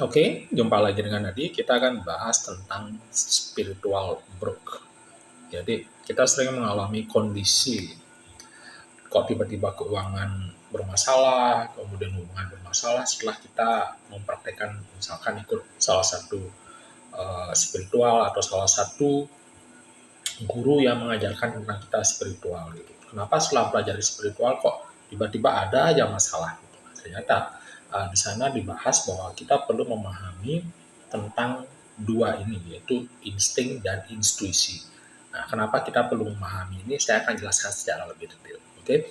Oke, jumpa lagi dengan Nadi. Kita akan bahas tentang spiritual broke. Jadi, kita sering mengalami kondisi kok tiba-tiba keuangan bermasalah, kemudian hubungan bermasalah setelah kita mempraktekkan misalkan ikut salah satu spiritual atau salah satu guru yang mengajarkan tentang kita spiritual gitu. Kenapa setelah belajar spiritual kok tiba-tiba ada aja masalah gitu. Ternyata di sana dibahas bahwa kita perlu memahami tentang dua ini yaitu insting dan intuisi. Nah, kenapa kita perlu memahami ini? Saya akan jelaskan secara lebih detail. Oke,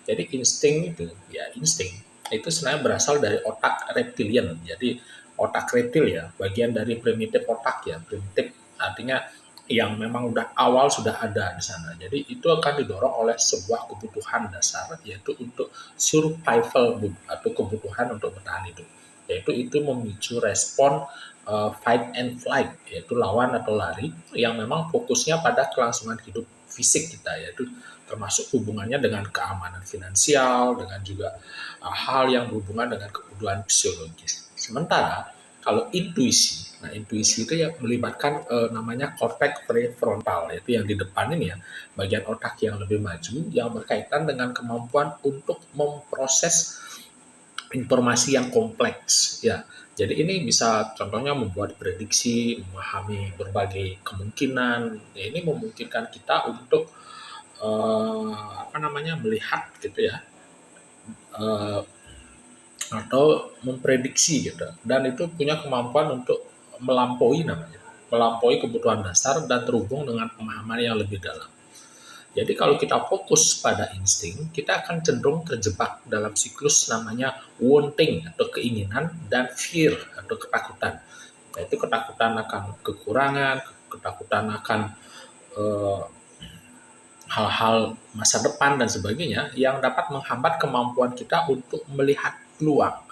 jadi insting itu ya insting itu sebenarnya berasal dari otak reptilian. Jadi otak reptil ya, bagian dari primitif otak ya. Primitif artinya yang memang udah awal sudah ada di sana. Jadi itu akan didorong oleh sebuah kebutuhan dasar yaitu untuk survival mood atau kebutuhan untuk bertahan hidup. Yaitu itu memicu respon fight and flight yaitu lawan atau lari yang memang fokusnya pada kelangsungan hidup fisik kita yaitu termasuk hubungannya dengan keamanan finansial dengan juga hal yang berhubungan dengan kebutuhan fisiologis. Sementara kalau intuisi, nah intuisi itu yang melibatkan namanya korteks prefrontal, yaitu yang di depan ini ya, bagian otak yang lebih maju yang berkaitan dengan kemampuan untuk memproses informasi yang kompleks ya. Jadi ini bisa contohnya membuat prediksi, memahami berbagai kemungkinan. Ya, ini memungkinkan kita untuk melihat gitu ya eh, atau memprediksi gitu dan itu punya kemampuan untuk melampaui kebutuhan dasar dan terhubung dengan pemahaman yang lebih dalam. Jadi kalau kita fokus pada insting, kita akan cenderung terjebak dalam siklus namanya wanting atau keinginan dan fear atau ketakutan. Yaitu ketakutan akan kekurangan, ketakutan akan eh, hal-hal masa depan dan sebagainya yang dapat menghambat kemampuan kita untuk melihat peluang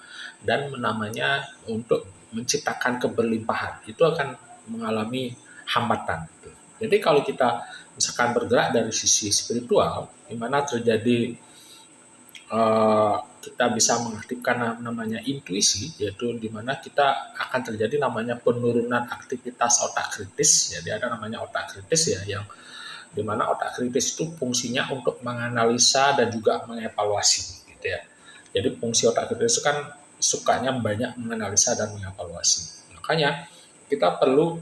dan namanya untuk menciptakan keberlimpahan itu akan mengalami hambatan. Jadi kalau kita misalkan bergerak dari sisi spiritual, di mana terjadi kita bisa mengaktifkan namanya intuisi, yaitu di mana kita akan terjadi namanya penurunan aktivitas otak kritis. Jadi ada namanya otak kritis ya, yang di mana otak kritis itu fungsinya untuk menganalisa dan juga mengevaluasi gitu ya. Jadi fungsi otak kritis itu kan sukanya banyak menganalisa dan mengevaluasi. Makanya kita perlu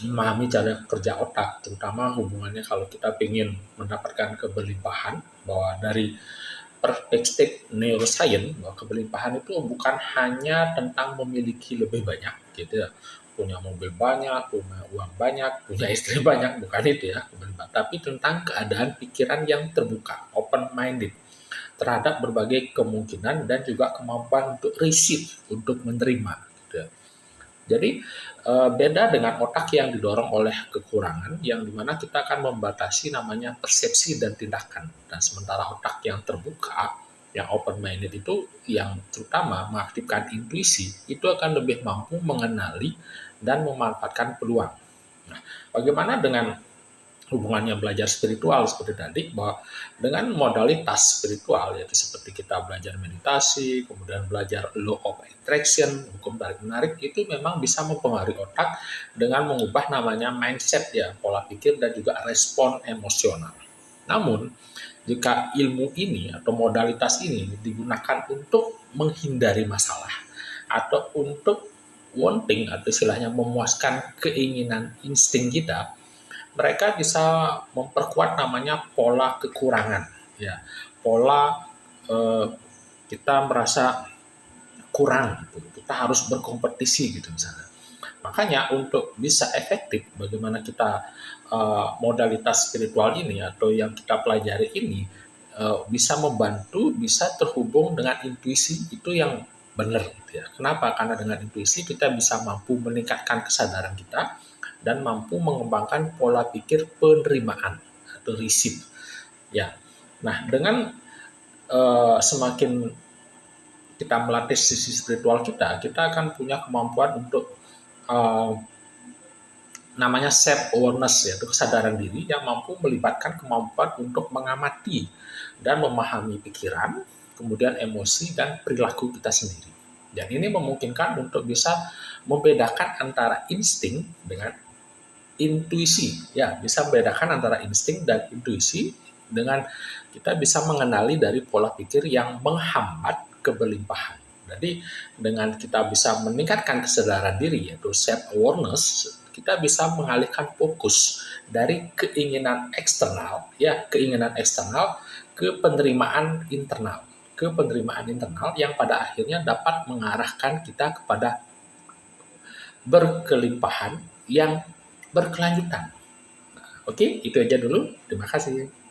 memahami cara kerja otak, terutama hubungannya kalau kita ingin mendapatkan keberlimpahan, bahwa dari perspektif neuroscience bahwa keberlimpahan itu bukan hanya tentang memiliki lebih banyak gitu ya, punya mobil banyak, punya uang banyak, punya istri banyak, bukan itu ya keberlimpahan, tapi tentang keadaan pikiran yang terbuka, open minded terhadap berbagai kemungkinan dan juga kemampuan untuk receive, untuk menerima gitu ya. Jadi beda dengan otak yang didorong oleh kekurangan, yang dimana kita akan membatasi namanya persepsi dan tindakan. Dan sementara otak yang terbuka, yang open minded itu, yang terutama mengaktifkan intuisi, itu akan lebih mampu mengenali dan memanfaatkan peluang. Nah, bagaimana dengan hubungannya belajar spiritual seperti tadi, bahwa dengan modalitas spiritual yaitu seperti kita belajar meditasi, kemudian belajar law of attraction, hukum tarik menarik, itu memang bisa mempengaruhi otak dengan mengubah namanya mindset ya, pola pikir dan juga respon emosional. Namun jika ilmu ini atau modalitas ini digunakan untuk menghindari masalah atau untuk wanting atau istilahnya memuaskan keinginan insting kita, mereka bisa memperkuat namanya pola kekurangan ya, pola eh, kita merasa kurang gitu. Kita harus berkompetisi gitu misalnya. Makanya untuk bisa efektif bagaimana kita modalitas spiritual ini atau yang kita pelajari ini bisa membantu, bisa terhubung dengan intuisi itu yang benar gitu ya. Kenapa? Karena dengan intuisi kita bisa mampu meningkatkan kesadaran kita dan mampu mengembangkan pola pikir penerimaan atau receive ya. Nah, dengan semakin kita melatih sisi spiritual kita, kita akan punya kemampuan untuk uh, namanya self awareness yaitu kesadaran diri yang mampu melibatkan kemampuan untuk mengamati dan memahami pikiran, kemudian emosi dan perilaku kita sendiri. Dan ini memungkinkan untuk bisa membedakan antara insting dengan intuisi. Ya, bisa membedakan antara insting dan intuisi dengan kita bisa mengenali dari pola pikir yang menghambat keberlimpahan. Jadi dengan kita bisa meningkatkan kesadaran diri yaitu self awareness, kita bisa mengalihkan fokus dari keinginan eksternal ke penerimaan internal yang pada akhirnya dapat mengarahkan kita kepada berkelimpahan yang berkelanjutan. Oke, itu aja dulu. Terima kasih.